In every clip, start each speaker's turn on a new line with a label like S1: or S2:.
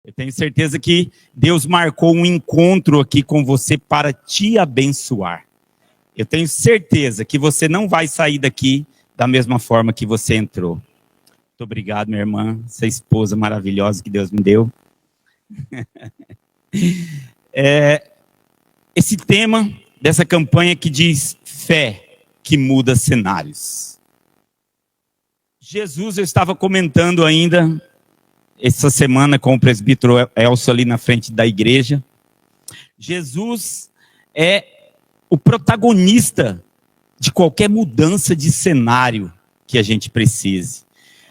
S1: Eu tenho certeza que Deus marcou um encontro aqui com você para te abençoar. Eu tenho certeza que você não vai sair daqui da mesma forma que você entrou. Muito obrigado, minha irmã, essa esposa maravilhosa que Deus me deu. Esse tema dessa campanha que diz fé que muda cenários. Jesus, eu estava comentando ainda essa semana com o presbítero Elcio ali na frente da igreja. Jesus é o protagonista de qualquer mudança de cenário que a gente precise.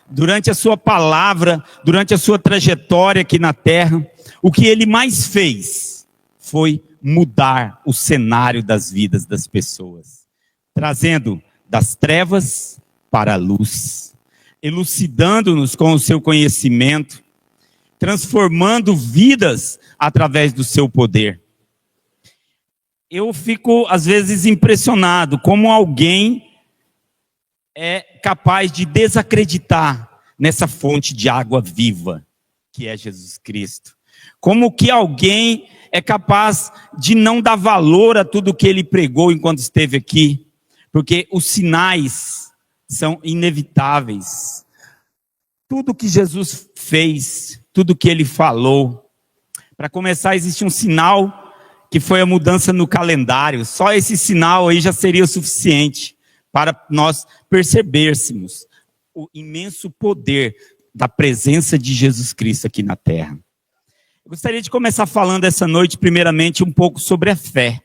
S1: Durante a sua palavra, durante a sua trajetória aqui na terra, o que ele mais fez foi mudar o cenário das vidas das pessoas, trazendo das trevas para a luz, elucidando-nos com o seu conhecimento, transformando vidas através do seu poder. Eu fico, às vezes, impressionado como alguém é capaz de desacreditar nessa fonte de água viva, que é Jesus Cristo. Como que alguém é capaz de não dar valor a tudo que ele pregou enquanto esteve aqui, porque os sinais são inevitáveis. Tudo que Jesus fez, tudo que ele falou. Para começar, existe um sinal que foi a mudança no calendário. Só esse sinal aí já seria o suficiente para nós percebermos o imenso poder da presença de Jesus Cristo aqui na terra. Eu gostaria de começar falando essa noite, primeiramente, um pouco sobre a fé.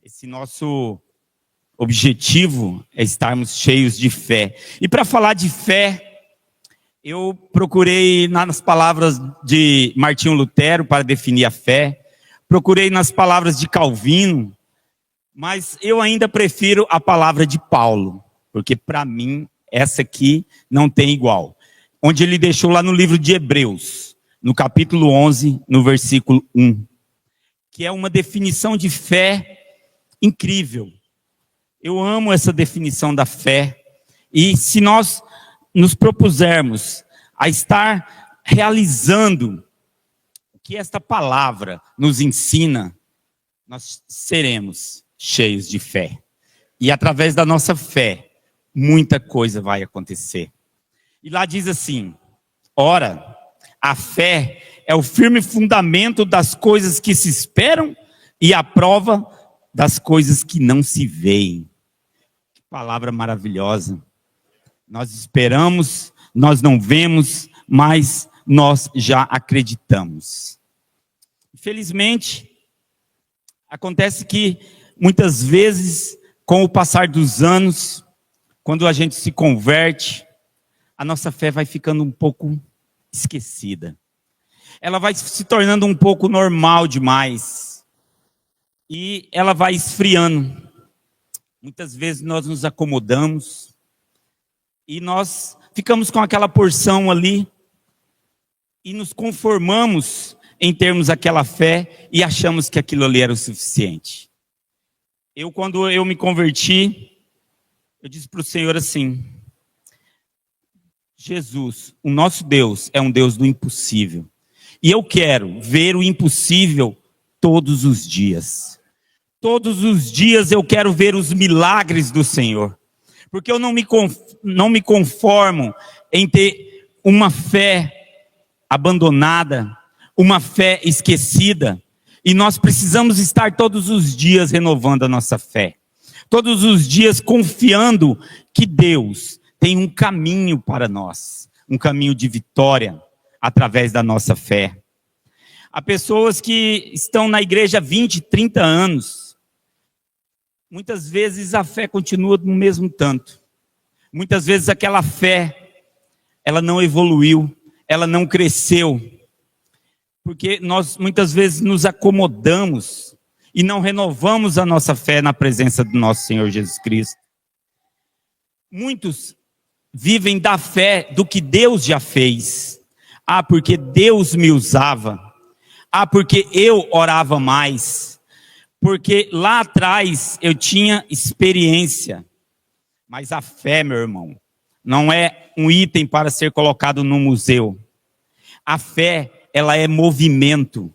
S1: Esse nosso objetivo é estarmos cheios de fé. E para falar de fé, eu procurei nas palavras de Martinho Lutero para definir a fé, procurei nas palavras de Calvino, mas eu ainda prefiro a palavra de Paulo, porque para mim essa aqui não tem igual. Onde ele deixou lá no livro de Hebreus, no capítulo 11, no versículo 1, que é uma definição de fé incrível. Eu amo essa definição da fé, e se nós nos propusermos a estar realizando o que esta palavra nos ensina, nós seremos cheios de fé. E através da nossa fé, muita coisa vai acontecer. E lá diz assim: ora, a fé é o firme fundamento das coisas que se esperam e a prova das coisas que não se veem. Que palavra maravilhosa. Nós esperamos, nós não vemos, mas nós já acreditamos. Infelizmente, acontece que muitas vezes, com o passar dos anos, quando a gente se converte, a nossa fé vai ficando um pouco esquecida. Ela vai se tornando um pouco normal demais. E ela vai esfriando. Muitas vezes nós nos acomodamos e nós ficamos com aquela porção ali e nos conformamos em termos aquela fé e achamos que aquilo ali era o suficiente. Quando eu me converti, eu disse para o Senhor assim: Jesus, o nosso Deus é um Deus do impossível. E eu quero ver o impossível todos os dias. Todos os dias eu quero ver os milagres do Senhor. Porque eu não me conformo em ter uma fé abandonada, uma fé esquecida. E nós precisamos estar todos os dias renovando a nossa fé. Todos os dias confiando que Deus tem um caminho para nós. Um caminho de vitória através da nossa fé. Há pessoas que estão na igreja há 20, 30 anos. Muitas vezes a fé continua no mesmo tanto. Muitas vezes aquela fé, ela não evoluiu, ela não cresceu. Porque nós muitas vezes nos acomodamos e não renovamos a nossa fé na presença do nosso Senhor Jesus Cristo. Muitos vivem da fé do que Deus já fez. Ah, porque Deus me usava. Ah, porque eu orava mais. Porque lá atrás eu tinha experiência. Mas a fé, meu irmão, não é um item para ser colocado no museu. A fé, ela é movimento.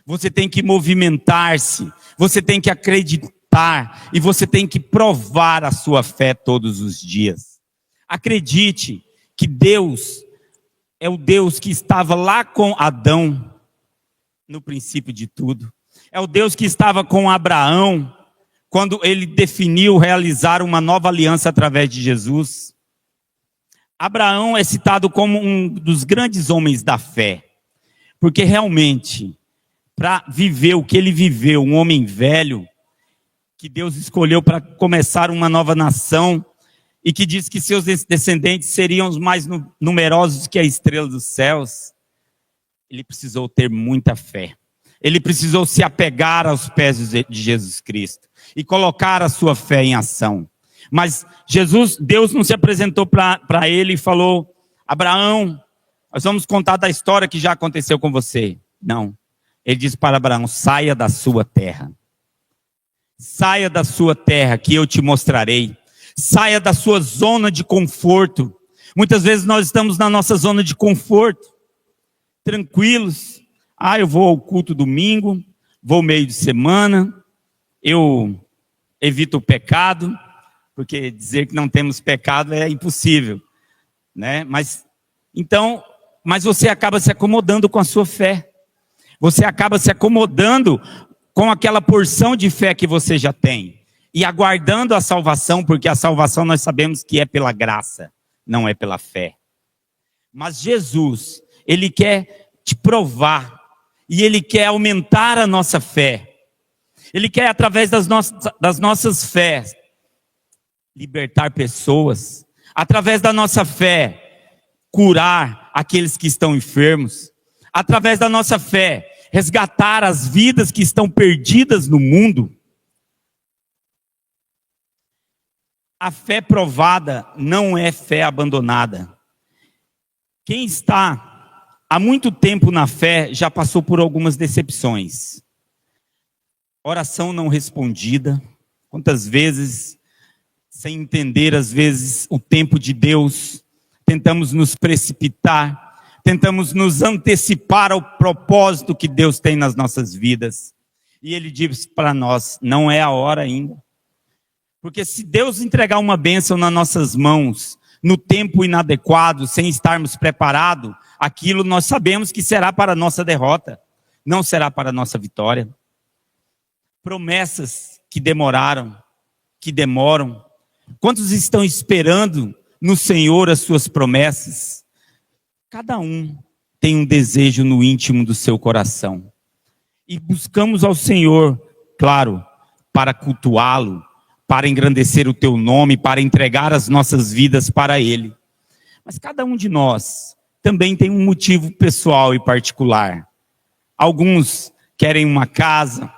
S1: Você tem que movimentar-se, você tem que acreditar e você tem que provar a sua fé todos os dias. Acredite que Deus é o Deus que estava lá com Adão no princípio de tudo. É o Deus que estava com Abraão quando ele definiu realizar uma nova aliança através de Jesus. Abraão é citado como um dos grandes homens da fé, porque realmente, para viver o que ele viveu, um homem velho, que Deus escolheu para começar uma nova nação, e que diz que seus descendentes seriam os mais numerosos que a estrela dos céus, ele precisou ter muita fé. Ele precisou se apegar aos pés de Jesus Cristo e colocar a sua fé em ação. Mas Deus não se apresentou para ele e falou: Abraão, nós vamos contar da história que já aconteceu com você. Não. Ele disse para Abraão: saia da sua terra. Saia da sua terra que eu te mostrarei. Saia da sua zona de conforto. Muitas vezes nós estamos na nossa zona de conforto, tranquilos. Eu vou ao culto domingo, vou meio de semana, eu evito o pecado, porque dizer que não temos pecado é impossível, né? Mas você acaba se acomodando com a sua fé. Você acaba se acomodando com aquela porção de fé que você já tem e aguardando a salvação, porque a salvação nós sabemos que é pela graça, não é pela fé. Mas Jesus, ele quer te provar e ele quer aumentar a nossa fé. Ele quer, através das nossas fés, libertar pessoas. Através da nossa fé, curar aqueles que estão enfermos. Através da nossa fé, resgatar as vidas que estão perdidas no mundo. A fé provada não é fé abandonada. Quem está há muito tempo na fé já passou por algumas decepções. Oração não respondida. Quantas vezes, sem entender às vezes o tempo de Deus, tentamos nos precipitar, tentamos nos antecipar ao propósito que Deus tem nas nossas vidas. E Ele diz para nós: não é a hora ainda. Porque se Deus entregar uma bênção nas nossas mãos, no tempo inadequado, sem estarmos preparados, aquilo nós sabemos que será para a nossa derrota, não será para a nossa vitória. Promessas que demoraram, que demoram. Quantos estão esperando no Senhor as suas promessas? Cada um tem um desejo no íntimo do seu coração. E buscamos ao Senhor, claro, para cultuá-lo, para engrandecer o teu nome, para entregar as nossas vidas para Ele. Mas cada um de nós também tem um motivo pessoal e particular. Alguns querem uma casa,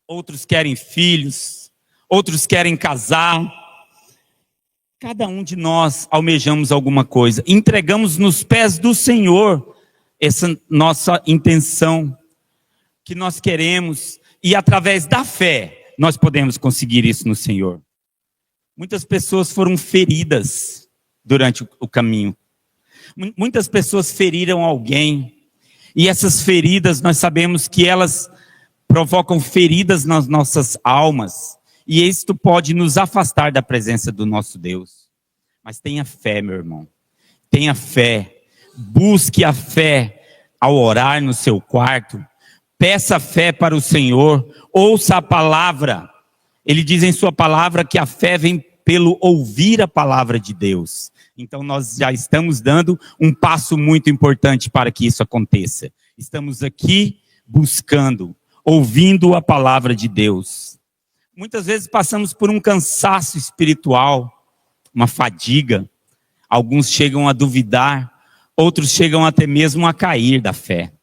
S1: outros querem filhos, outros querem casar. Cada um de nós almejamos alguma coisa. Entregamos nos pés do Senhor essa nossa intenção que nós queremos, e através da fé nós podemos conseguir isso no Senhor. Muitas pessoas foram feridas durante o caminho. Muitas pessoas feriram alguém. E essas feridas, nós sabemos que elas provocam feridas nas nossas almas. E isto pode nos afastar da presença do nosso Deus. Mas tenha fé, meu irmão. Tenha fé. Busque a fé ao orar no seu quarto. Peça fé para o Senhor. Ouça a palavra. Ele diz em sua palavra que a fé vem pelo ouvir a palavra de Deus. Então nós já estamos dando um passo muito importante para que isso aconteça. Estamos aqui buscando, ouvindo a palavra de Deus. Muitas vezes passamos por um cansaço espiritual, uma fadiga. Alguns chegam a duvidar, outros chegam até mesmo a cair da fé.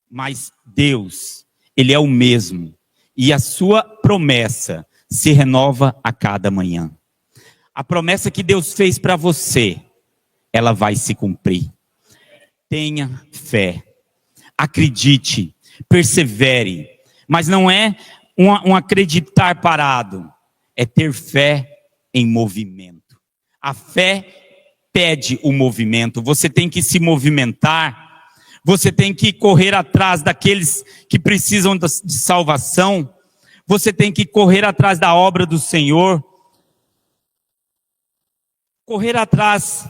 S1: Mas Deus, Ele é o mesmo. E a sua promessa se renova a cada manhã. A promessa que Deus fez para você, ela vai se cumprir. Tenha fé. Acredite. Persevere. Mas não é um acreditar parado. É ter fé em movimento. A fé pede o movimento. Você tem que se movimentar Você tem que correr atrás daqueles que precisam de salvação. Você tem que correr atrás da obra do Senhor. Correr atrás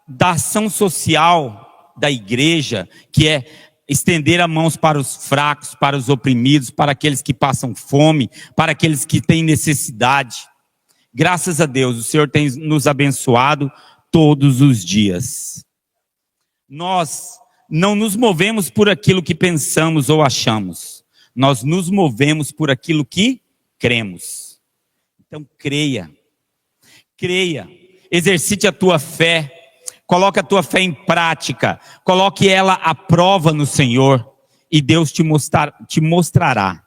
S1: da ação social da igreja, que é estender as mãos para os fracos, para os oprimidos, para aqueles que passam fome, para aqueles que têm necessidade. Graças a Deus, o Senhor tem nos abençoado todos os dias. Nós não nos movemos por aquilo que pensamos ou achamos. Nós nos movemos por aquilo que cremos. Então creia. Creia. Exercite a tua fé. Coloque a tua fé em prática. Coloque ela à prova no Senhor. E Deus te mostrará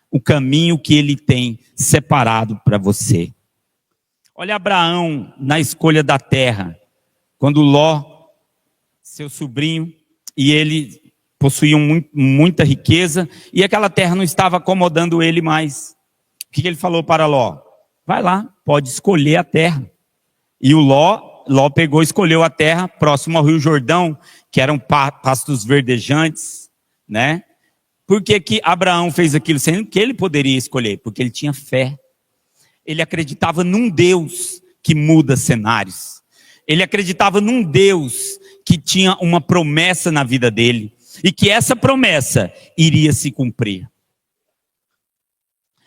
S1: o caminho que Ele tem separado para você. Olha Abraão na escolha da terra. Quando Ló, seu sobrinho, e ele possuíam muita riqueza, e aquela terra não estava acomodando ele mais. O que ele falou para Ló? Vai lá, pode escolher a terra. E o Ló pegou e escolheu a terra próximo ao Rio Jordão, que eram pastos verdejantes, né? Por que Abraão fez aquilo? Sendo que ele poderia escolher, porque ele tinha fé. Ele acreditava num Deus que muda cenários. Ele acreditava num Deus que tinha uma promessa na vida dele. E que essa promessa iria se cumprir.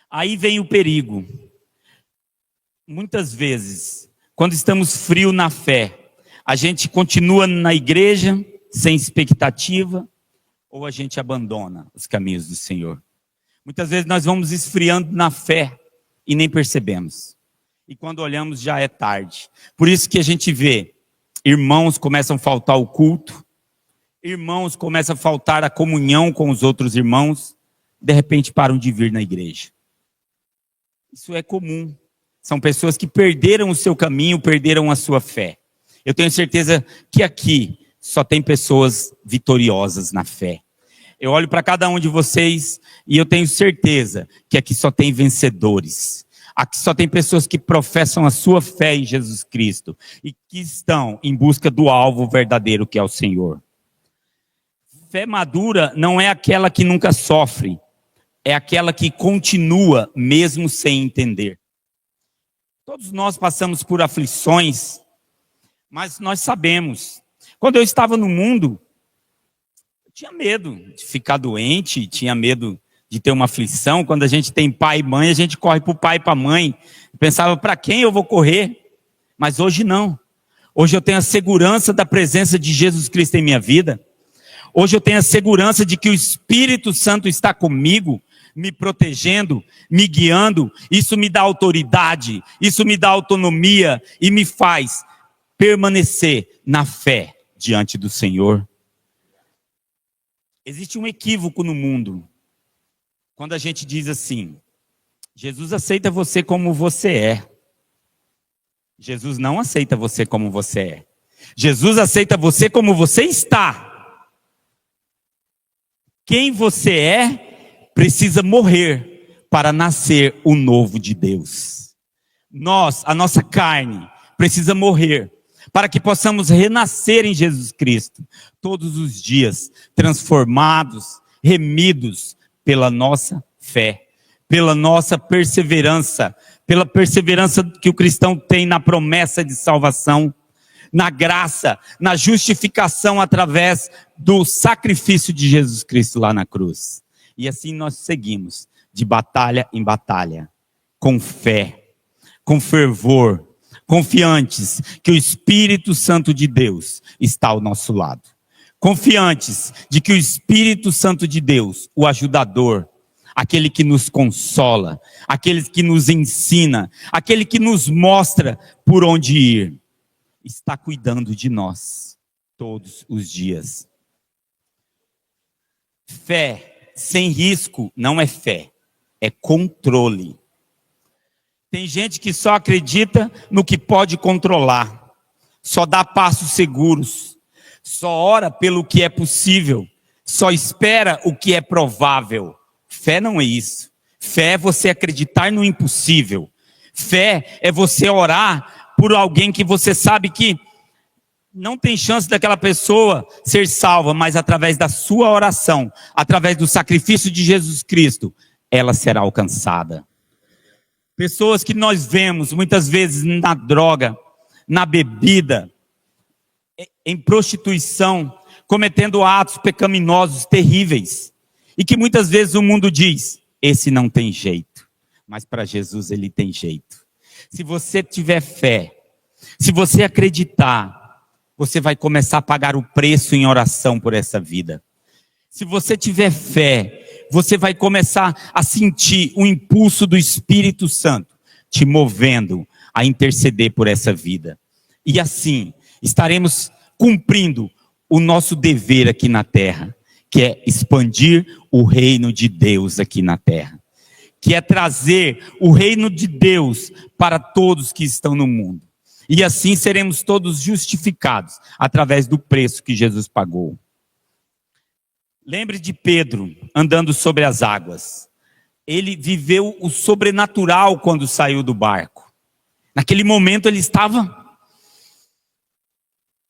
S1: Aí vem o perigo. Muitas vezes, quando estamos frios na fé, a gente continua na igreja sem expectativa, ou a gente abandona os caminhos do Senhor. Muitas vezes nós vamos esfriando na fé e nem percebemos. E quando olhamos já é tarde. Por isso que a gente vê, irmãos começam a faltar o culto, irmãos começam a faltar a comunhão com os outros irmãos, de repente param de vir na igreja. Isso é comum. São pessoas que perderam o seu caminho, perderam a sua fé. Eu tenho certeza que aqui só tem pessoas vitoriosas na fé. Eu olho para cada um de vocês e eu tenho certeza que aqui só tem vencedores. Aqui só tem pessoas que professam a sua fé em Jesus Cristo e que estão em busca do alvo verdadeiro que é o Senhor. Fé madura não é aquela que nunca sofre, é aquela que continua mesmo sem entender. Todos nós passamos por aflições, mas nós sabemos. Quando eu estava no mundo, eu tinha medo de ficar doente, tinha medo de ter uma aflição. Quando a gente tem pai e mãe, a gente corre para o pai e para a mãe. Eu pensava, para quem eu vou correr? Mas hoje não. Hoje eu tenho a segurança da presença de Jesus Cristo em minha vida. Hoje eu tenho a segurança de que o Espírito Santo está comigo, me protegendo, me guiando. Isso me dá autoridade, isso me dá autonomia e me faz permanecer na fé diante do Senhor. Existe um equívoco no mundo. Quando a gente diz assim, Jesus aceita você como você é. Jesus não aceita você como você é. Jesus aceita você como você está. Quem você é, precisa morrer para nascer o novo de Deus. A nossa carne, precisa morrer para que possamos renascer em Jesus Cristo todos os dias, transformados, remidos pela nossa fé, pela nossa perseverança, pela perseverança que o cristão tem na promessa de salvação, na graça, na justificação através do sacrifício de Jesus Cristo lá na cruz. E assim nós seguimos, de batalha em batalha, com fé, com fervor, confiantes que o Espírito Santo de Deus está ao nosso lado. Confiantes de que o Espírito Santo de Deus, o ajudador, aquele que nos consola, aquele que nos ensina, aquele que nos mostra por onde ir, está cuidando de nós todos os dias. Fé sem risco não é fé, é controle. Tem gente que só acredita no que pode controlar, só dá passos seguros, só ora pelo que é possível, só espera o que é provável. Fé não é isso. Fé é você acreditar no impossível. Fé é você orar por alguém que você sabe que Não tem chance daquela pessoa ser salva, mas através da sua oração, através do sacrifício de Jesus Cristo, ela será alcançada. Pessoas que nós vemos muitas vezes na droga, na bebida, em prostituição, cometendo atos pecaminosos terríveis, e que muitas vezes o mundo diz, esse não tem jeito, mas para Jesus ele tem jeito. Se você tiver fé, se você acreditar, você vai começar a pagar o preço em oração por essa vida. Se você tiver fé, você vai começar a sentir o impulso do Espírito Santo te movendo a interceder por essa vida. E assim, estaremos cumprindo o nosso dever aqui na terra, que é expandir o reino de Deus aqui na terra. Que é trazer o reino de Deus para todos que estão no mundo. E assim seremos todos justificados através do preço que Jesus pagou. Lembre de Pedro andando sobre as águas. Ele viveu o sobrenatural quando saiu do barco. Naquele momento ele estava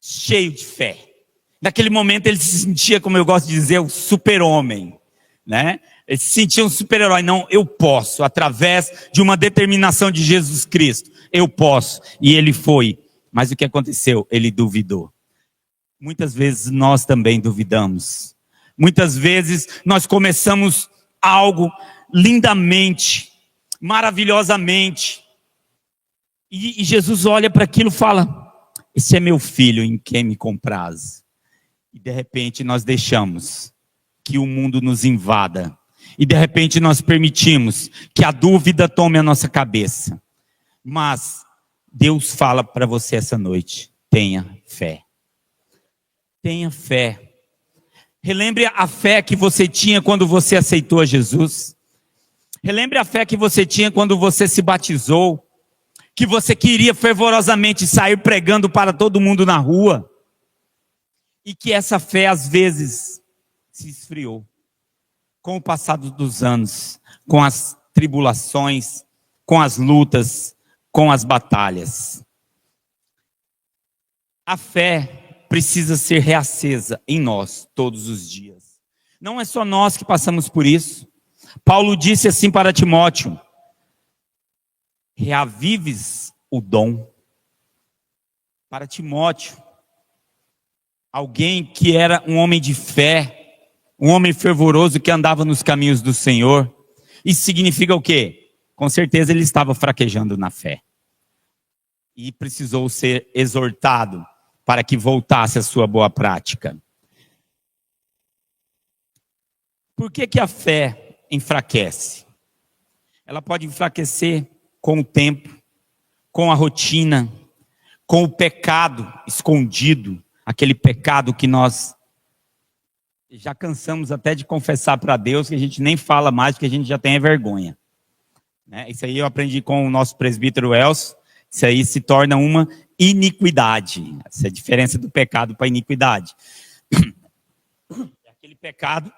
S1: cheio de fé. Naquele momento ele se sentia, como eu gosto de dizer, o super-homem, né? Ele se sentia um super-herói. Não, eu posso, através de uma determinação de Jesus Cristo, eu posso. E ele foi. Mas o que aconteceu? Ele duvidou. Muitas vezes nós também duvidamos. Muitas vezes nós começamos algo lindamente, maravilhosamente. E Jesus olha para aquilo e fala, esse é meu filho em quem me compraz. E de repente nós deixamos que o mundo nos invada. E de repente nós permitimos que a dúvida tome a nossa cabeça. Mas Deus fala para você essa noite, tenha fé. Tenha fé. Relembre a fé que você tinha quando você aceitou a Jesus. Relembre a fé que você tinha quando você se batizou. Que você queria fervorosamente sair pregando para todo mundo na rua. E que essa fé às vezes se esfriou. Com o passar dos anos, com as tribulações, com as lutas, com as batalhas. A fé precisa ser reacesa em nós todos os dias. Não é só nós que passamos por isso. Paulo disse assim para Timóteo, reavives o dom. Para Timóteo, alguém que era um homem de fé, um homem fervoroso que andava nos caminhos do Senhor. Isso significa o quê? Com certeza ele estava fraquejando na fé. E precisou ser exortado para que voltasse à sua boa prática. Por que a fé enfraquece? Ela pode enfraquecer com o tempo, com a rotina, com o pecado escondido, aquele pecado que nós já cansamos até de confessar para Deus, que a gente nem fala mais, porque a gente já tem vergonha. Né? Isso aí eu aprendi com o nosso presbítero Elcio, isso aí se torna uma iniquidade. Essa é a diferença do pecado para a iniquidade. É aquele pecado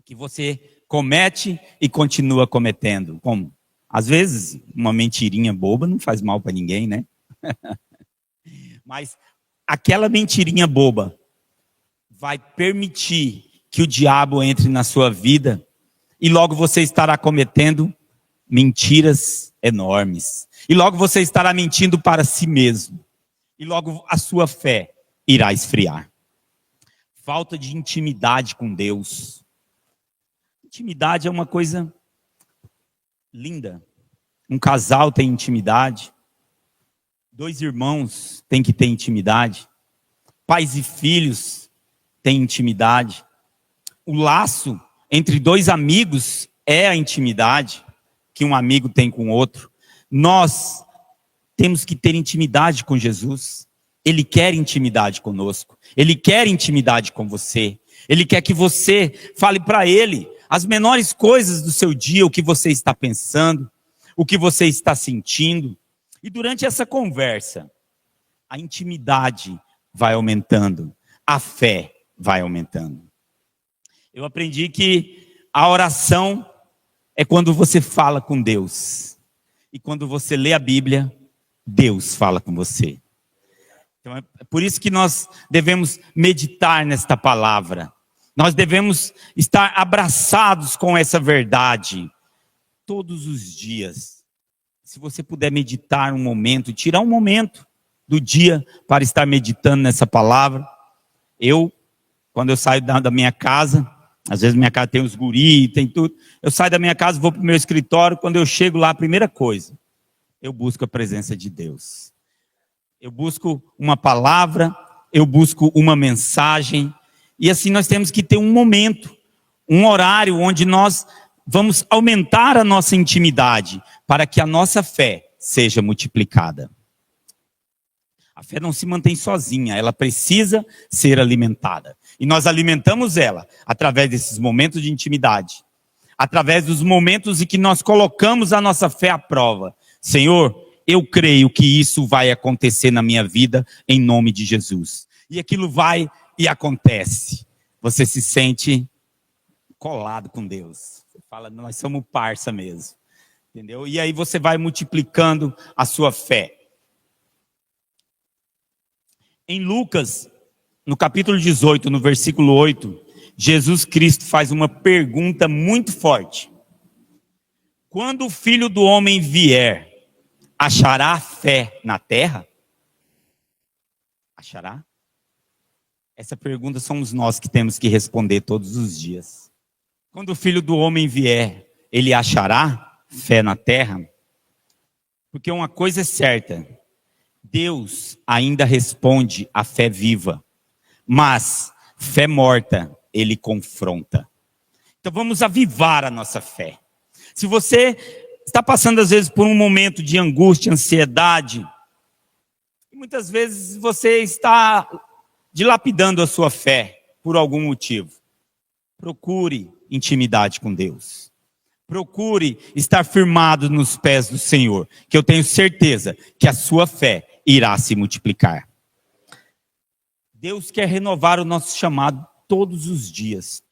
S1: que você comete e continua cometendo. Como? Às vezes, uma mentirinha boba não faz mal para ninguém, né? Mas aquela mentirinha boba vai permitir que o diabo entre na sua vida e logo você estará cometendo mentiras enormes. E logo você estará mentindo para si mesmo. E logo a sua fé irá esfriar. Falta de intimidade com Deus. Intimidade é uma coisa linda. Um casal tem intimidade. Dois irmãos têm que ter intimidade. Pais e filhos têm intimidade. O laço entre dois amigos é a intimidade que um amigo tem com o outro. Nós temos que ter intimidade com Jesus. Ele quer intimidade conosco. Ele quer intimidade com você. Ele quer que você fale para ele as menores coisas do seu dia, o que você está pensando, o que você está sentindo. E durante essa conversa, a intimidade vai aumentando, a fé vai aumentando. Eu aprendi que a oração é quando você fala com Deus. E quando você lê a Bíblia, Deus fala com você. Então, é por isso que nós devemos meditar nesta palavra. Nós devemos estar abraçados com essa verdade todos os dias. Se você puder meditar um momento, tirar um momento do dia para estar meditando nessa palavra. Quando eu saio da minha casa, às vezes minha casa tem os guris, tem tudo. Eu saio da minha casa, vou para o meu escritório. Quando eu chego lá, a primeira coisa, eu busco a presença de Deus. Eu busco uma palavra, eu busco uma mensagem. E assim nós temos que ter um momento, um horário onde nós vamos aumentar a nossa intimidade para que a nossa fé seja multiplicada. A fé não se mantém sozinha, ela precisa ser alimentada. E nós alimentamos ela através desses momentos de intimidade, através dos momentos em que nós colocamos a nossa fé à prova. Senhor, eu creio que isso vai acontecer na minha vida em nome de Jesus. E aquilo vai e acontece. Você se sente colado com Deus. Você fala, nós somos parça mesmo. Entendeu? E aí você vai multiplicando a sua fé. Em Lucas, no capítulo 18, no versículo 8, Jesus Cristo faz uma pergunta muito forte. Quando o Filho do Homem vier, achará fé na terra? Achará? Essa pergunta somos nós que temos que responder todos os dias. Quando o Filho do Homem vier, ele achará fé na terra? Porque uma coisa é certa, Deus ainda responde à fé viva, mas fé morta ele confronta. Então vamos avivar a nossa fé. Se você está passando às vezes por um momento de angústia, ansiedade, muitas vezes você está dilapidando a sua fé por algum motivo. Procure intimidade com Deus. Procure estar firmado nos pés do Senhor, que eu tenho certeza que a sua fé irá se multiplicar. Deus quer renovar o nosso chamado todos os dias,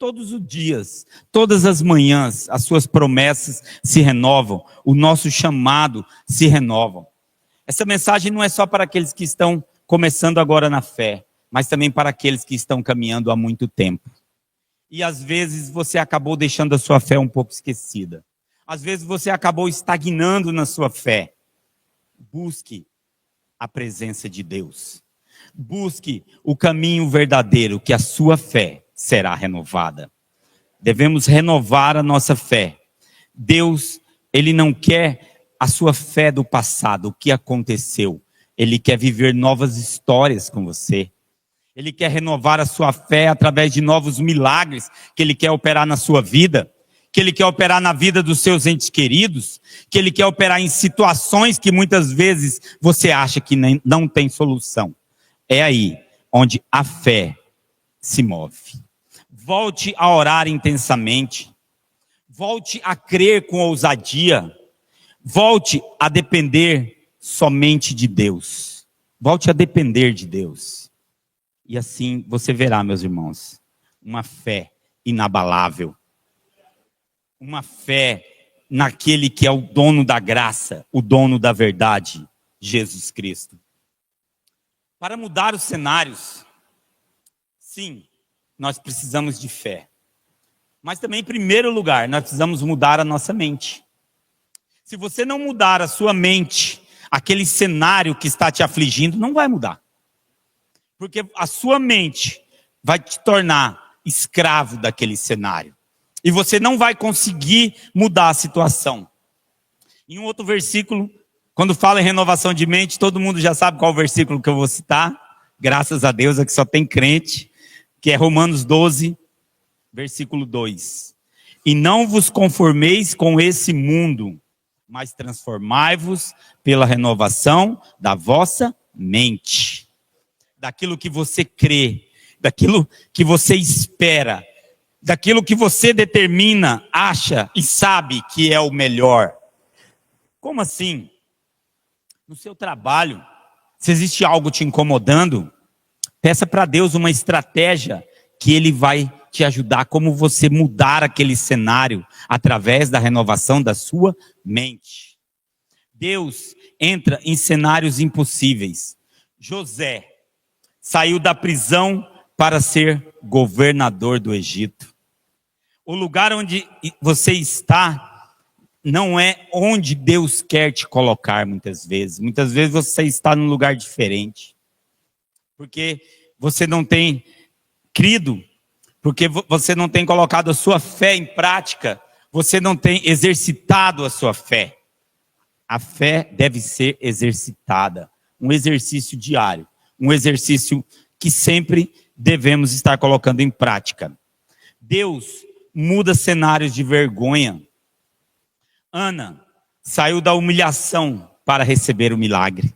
S1: todas as manhãs, as suas promessas se renovam, o nosso chamado se renova. Essa mensagem não é só para aqueles que estão começando agora na fé, mas também para aqueles que estão caminhando há muito tempo. E às vezes você acabou deixando a sua fé um pouco esquecida. Às vezes você acabou estagnando na sua fé. Busque a presença de Deus. Busque o caminho verdadeiro, que a sua fé será renovada. Devemos renovar a nossa fé. Deus, Ele não quer a sua fé do passado, o que aconteceu. Ele quer viver novas histórias com você. Ele quer renovar a sua fé através de novos milagres que Ele quer operar na sua vida, que Ele quer operar na vida dos seus entes queridos, que Ele quer operar em situações que muitas vezes você acha que não tem solução. É aí onde a fé se move. Volte a orar intensamente. Volte a crer com ousadia. Volte a depender somente de Deus. Volte a depender de Deus. E assim você verá, meus irmãos, uma fé inabalável. Uma fé naquele que é o dono da graça, o dono da verdade, Jesus Cristo. Para mudar os cenários, sim, nós precisamos de fé. Mas também, em primeiro lugar, nós precisamos mudar a nossa mente. Se você não mudar a sua mente, aquele cenário que está te afligindo, não vai mudar. Porque a sua mente vai te tornar escravo daquele cenário. E você não vai conseguir mudar a situação. Em um outro versículo, quando fala em renovação de mente, todo mundo já sabe qual o versículo que eu vou citar. Graças a Deus, aqui só tem crente. Que é Romanos 12, versículo 2. E não vos conformeis com esse mundo, mas transformai-vos pela renovação da vossa mente. Daquilo que você crê, daquilo que você espera, daquilo que você determina, acha e sabe que é o melhor. Como assim? No seu trabalho, se existe algo te incomodando, peça para Deus uma estratégia que Ele vai te ajudar, como você mudar aquele cenário através da renovação da sua mente. Deus entra em cenários impossíveis. José, saiu da prisão para ser governador do Egito. O lugar onde você está não é onde Deus quer te colocar muitas vezes. Muitas vezes você está num lugar diferente. Porque você não tem crido, porque você não tem colocado a sua fé em prática, você não tem exercitado a sua fé. A fé deve ser exercitada, um exercício diário, um exercício que sempre devemos estar colocando em prática. Deus muda cenários de vergonha. Ana saiu da humilhação para receber o milagre.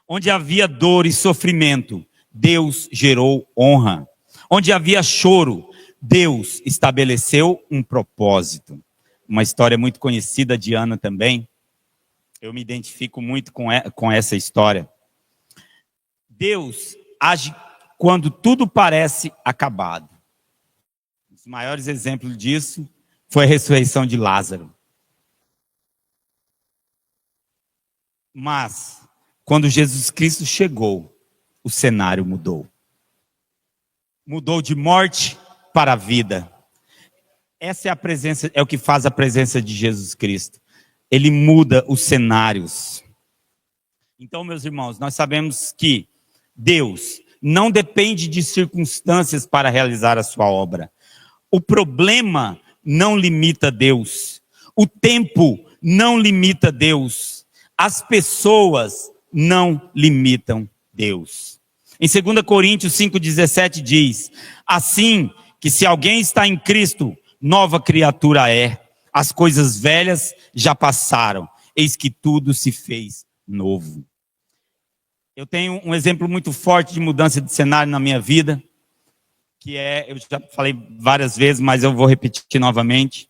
S1: Onde havia dor e sofrimento, Deus gerou honra. Onde havia choro, Deus estabeleceu um propósito. Uma história muito conhecida de Ana também. Eu me identifico muito com essa história. Deus age quando tudo parece acabado. Um dos maiores exemplos disso foi a ressurreição de Lázaro. Mas, quando Jesus Cristo chegou, o cenário mudou. Mudou de morte para a vida. Essa é a presença, é o que faz a presença de Jesus Cristo. Ele muda os cenários. Então, meus irmãos, nós sabemos que Deus não depende de circunstâncias para realizar a sua obra. O problema não limita Deus. O tempo não limita Deus. As pessoas não limitam Deus. Em 2 Coríntios 5,17 diz: assim que se alguém está em Cristo, nova criatura é. As coisas velhas já passaram, eis que tudo se fez novo. Eu tenho um exemplo muito forte de mudança de cenário na minha vida, que eu já falei várias vezes, mas eu vou repetir novamente.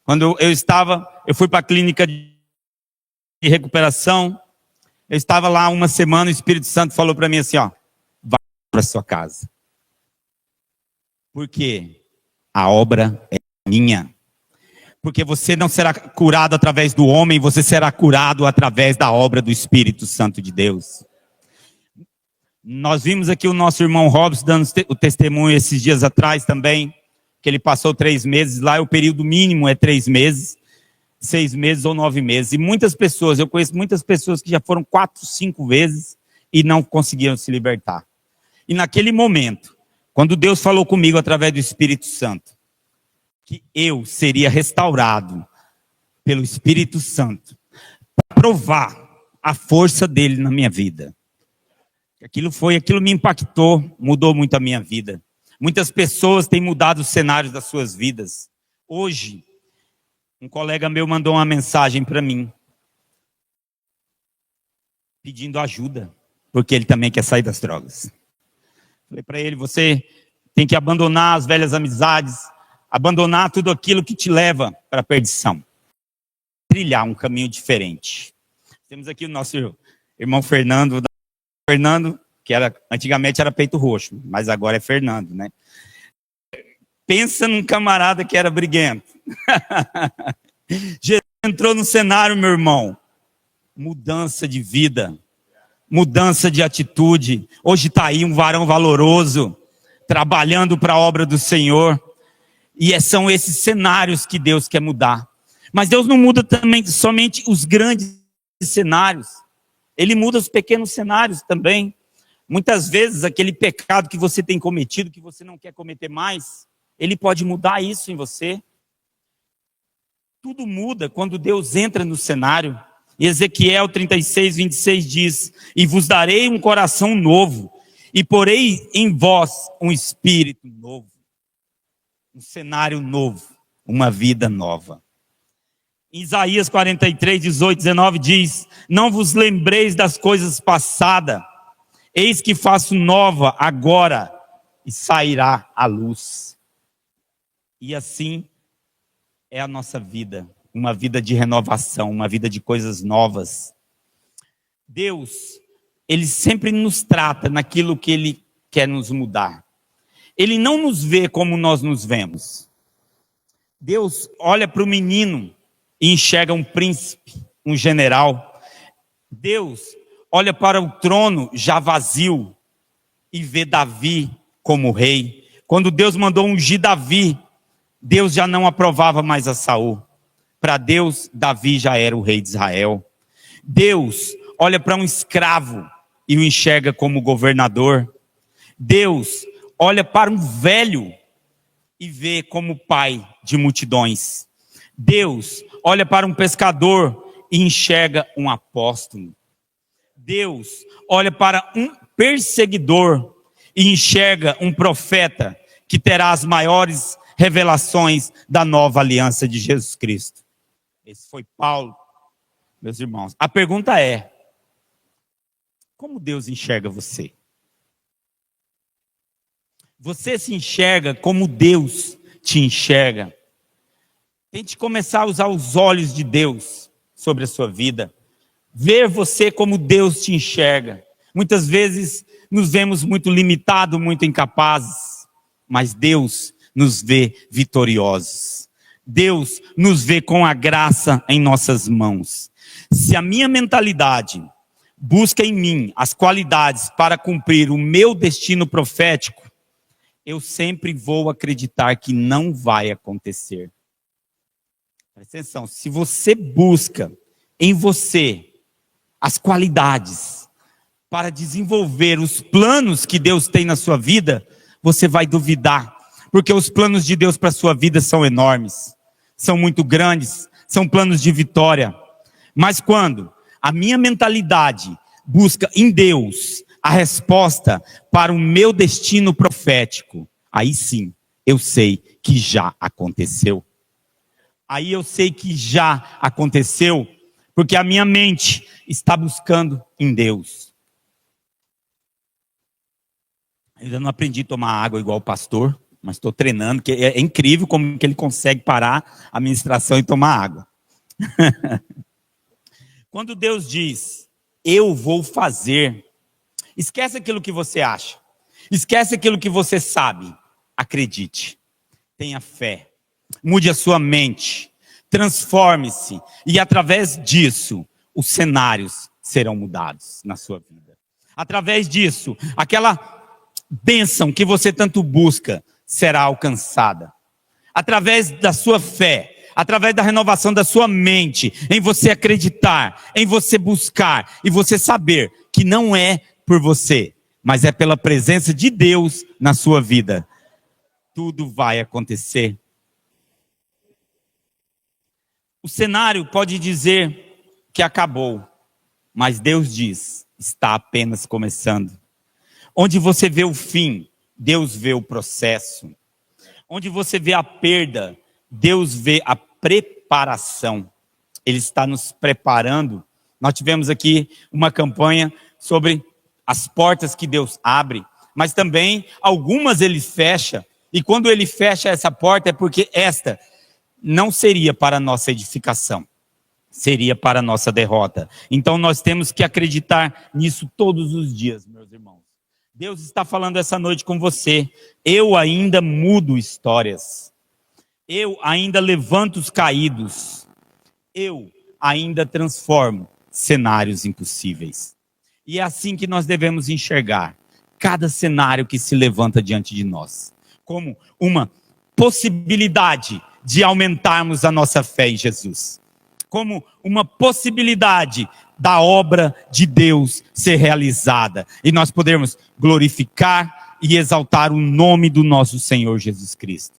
S1: Quando eu fui para a clínica de recuperação, eu estava lá uma semana, o Espírito Santo falou para mim assim, ó, vai para sua casa. Porque a obra é minha. Porque você não será curado através do homem, você será curado através da obra do Espírito Santo de Deus. Nós vimos aqui o nosso irmão Robson dando o testemunho esses dias atrás também, que ele passou 3 meses lá, o período mínimo é 3 meses, 6 meses ou 9 meses. E muitas pessoas, eu conheço muitas pessoas que já foram 4, 5 vezes e não conseguiram se libertar. E naquele momento, quando Deus falou comigo através do Espírito Santo, que eu seria restaurado pelo Espírito Santo para provar a força dele na minha vida. Aquilo me impactou, mudou muito a minha vida. Muitas pessoas têm mudado os cenários das suas vidas. Hoje, um colega meu mandou uma mensagem para mim, pedindo ajuda, porque ele também quer sair das drogas. Falei para ele, você tem que abandonar as velhas amizades, abandonar tudo aquilo que te leva para a perdição. Trilhar um caminho diferente. Temos aqui o nosso irmão Fernando, que antigamente era Peito Roxo, mas agora é Fernando, né? Pensa num camarada que era briguento. Jesus entrou no cenário, meu irmão. Mudança de vida, mudança de atitude. Hoje está aí um varão valoroso, trabalhando para a obra do Senhor. E são esses cenários que Deus quer mudar. Mas Deus não muda também somente os grandes cenários. Ele muda os pequenos cenários também. Muitas vezes aquele pecado que você tem cometido, que você não quer cometer mais, Ele pode mudar isso em você. Tudo muda quando Deus entra no cenário. Ezequiel 36:26 diz: e vos darei um coração novo, e porei em vós um espírito novo. Um cenário novo, uma vida nova. Isaías 43:18-19 diz: não vos lembreis das coisas passadas, eis que faço nova agora, e sairá a luz. E assim é a nossa vida, uma vida de renovação, uma vida de coisas novas. Deus, Ele sempre nos trata naquilo que Ele quer nos mudar. Ele não nos vê como nós nos vemos. Deus olha para o menino e enxerga um príncipe, um general. Deus olha para o trono já vazio e vê Davi como rei. Quando Deus mandou ungir Davi, Deus já não aprovava mais a Saul. Para Deus, Davi já era o rei de Israel. Deus olha para um escravo e o enxerga como governador. Deus olha para um velho e vê como pai de multidões. Deus olha para um pescador e enxerga um apóstolo. Deus olha para um perseguidor e enxerga um profeta que terá as maiores revelações da nova aliança de Jesus Cristo. Esse foi Paulo, meus irmãos. A pergunta é: como Deus enxerga você? Você se enxerga como Deus te enxerga? Tente começar a usar os olhos de Deus sobre a sua vida. Ver você como Deus te enxerga. Muitas vezes nos vemos muito limitados, muito incapazes. Mas Deus nos vê vitoriosos. Deus nos vê com a graça em nossas mãos. Se a minha mentalidade busca em mim as qualidades para cumprir o meu destino profético, eu sempre vou acreditar que não vai acontecer. Presta atenção, se você busca em você as qualidades para desenvolver os planos que Deus tem na sua vida, você vai duvidar, porque os planos de Deus para a sua vida são enormes, são muito grandes, são planos de vitória. Mas quando a minha mentalidade busca em Deus a resposta para o meu destino profético, aí sim eu sei que já aconteceu. Aí eu sei que já aconteceu, porque a minha mente está buscando em Deus. Ainda não aprendi a tomar água igual o pastor, mas estou treinando, que é incrível como que ele consegue parar a ministração e tomar água. Quando Deus diz, eu vou fazer, esquece aquilo que você acha, esquece aquilo que você sabe, acredite, tenha fé, mude a sua mente, transforme-se, e através disso, os cenários serão mudados na sua vida. Através disso, aquela bênção que você tanto busca será alcançada. Através da sua fé, através da renovação da sua mente, em você acreditar, em você buscar, e você saber que não é por você, mas é pela presença de Deus na sua vida. Tudo vai acontecer. O cenário pode dizer que acabou, mas Deus diz, está apenas começando. Onde você vê o fim, Deus vê o processo. Onde você vê a perda, Deus vê a preparação. Ele está nos preparando. Nós tivemos aqui uma campanha sobre as portas que Deus abre, mas também algumas ele fecha. E quando ele fecha essa porta é porque esta não seria para a nossa edificação, seria para a nossa derrota. Então nós temos que acreditar nisso todos os dias, meus irmãos. Deus está falando essa noite com você. Eu ainda mudo histórias. Eu ainda levanto os caídos. Eu ainda transformo cenários impossíveis. E é assim que nós devemos enxergar cada cenário que se levanta diante de nós, como uma possibilidade de aumentarmos a nossa fé em Jesus, como uma possibilidade da obra de Deus ser realizada, e nós podermos glorificar e exaltar o nome do nosso Senhor Jesus Cristo.